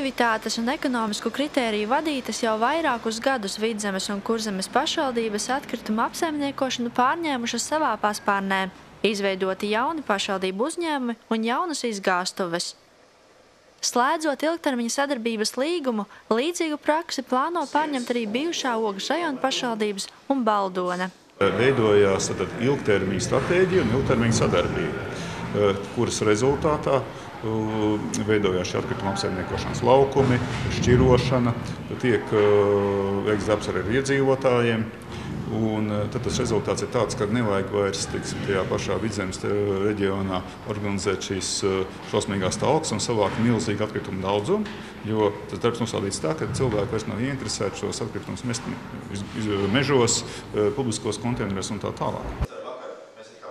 Efektivitātes un ekonomisku kritēriju vadītas jau vairākus gadus Vidzemes un Kurzemes pašvaldības atkritumu apsaimniekošanu pārņēmušas savā paspārnē, izveidoti jauni pašvaldību uzņēmumi un jaunas izgāstuves. Slēdzot ilgtermiņa sadarbības līgumu, līdzīgu praksi plāno pārņemt arī bijušā Ogres rajona pašvaldības un Baldone. Veidojās ilgtermiņa stratēģija un ilgtermiņa sadarbība, kuras rezultātā veidojās šie atkrituma apsaimniekošanas laukumi, šķirošana, tiek veikts darbs arī ar iedzīvotājiem. Un tad tas rezultāts ir tāds, ka nevajag vairs tajā pašā Vidzemes reģionā organizēt šīs šausmīgās talkas un savākt milzīgu atkritumu daudzumu, jo tas darbs nosādīts tā, ka cilvēki vairs nav ieinteresēti šos atkritumus mest mežos, publiskos konteineros un tā tālāk.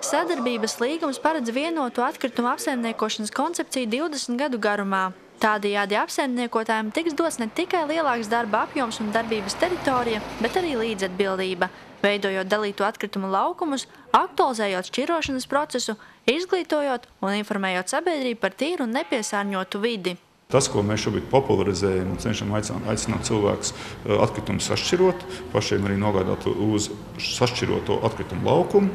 Sadarbības līgums paredz vienotu atkritumu apsaimniekošanas koncepciju 20 gadu garumā. Tādējādi apsaimniekotājiem tiks dots ne tikai lielāks darba apjoms un darbības teritorija, bet arī līdzatbildība, veidojot dalītu atkritumu laukumus, aktualizējot šķirošanas procesu, izglītojot un informējot sabiedrību par tīru un nepiesārņotu vidi. Tas, ko mēs šobrīd popularizējam un cenšam aicināt cilvēkus atkritumus sašķirot, pašiem arī nogādāt uz sašķiroto atkritumu laukumu,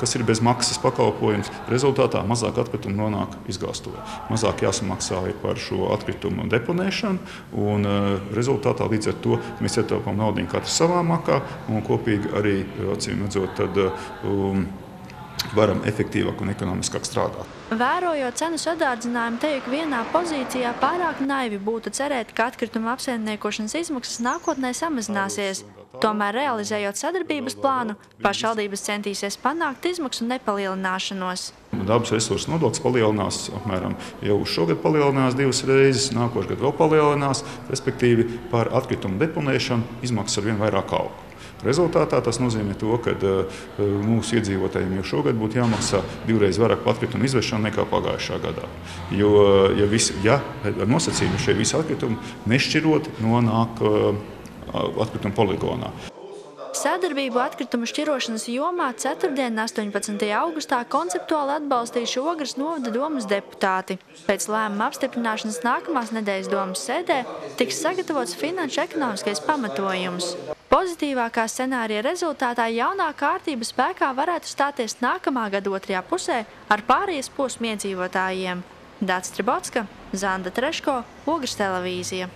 kas ir bez maksas pakalpojums. Rezultātā mazāk atkritumu nonāk izgāstuvē. Mazāk jāsamaksā par šo atkritumu deponēšanu un rezultātā līdz ar to mēs ietaupām naudu katrs savā makā un kopīgi arī, acīm redzot, tad varam efektīvāk un ekonomiskāk strādāt. Vērojot cenu sadārdzinājumu teik vienā pozīcijā, pārāk naivi būtu cerēt, ka atkrituma apsaimniekošanas izmaksas nākotnē samazināsies. Tomēr, realizējot sadarbības plānu, pašvaldības centīsies panākt izmaksu nepalielināšanos. Dabas resursu nodoklis palielinās apmēram jau šogad palielinās 2 reizes, nākošais gads vēl palielinās, respektīvi par atkritumu deponēšanu izmaksas arvien vairāk aug. Rezultātā tas nozīmē to, ka mūsu iedzīvotājiem jau šogad būtu jāmaksā 2 reizes vairāk par atkritumu izvešanu nekā pagājušā gadā. Jo ar nosacījumu šie visi atkritumi nešķiroti nonāk atkritumu poligonā. Sadarbību atkritumu šķirošanas jomā ceturtdien, 18. augustā, konceptuāli atbalstījuši Ogres novada domes deputāti. Pēc lēmuma apstiprināšanas nākamās nedēļas domes sēdē tiks sagatavots finanšu ekonomiskais pamatojums. Pozitīvākā scenārija rezultātā jaunā kārtība spēkā varētu stāties nākamā gada 2. pusē ar pārējais posmu iedzīvotājiem. Dācis Tribotska, Zanda Treško, Ogres televīzija.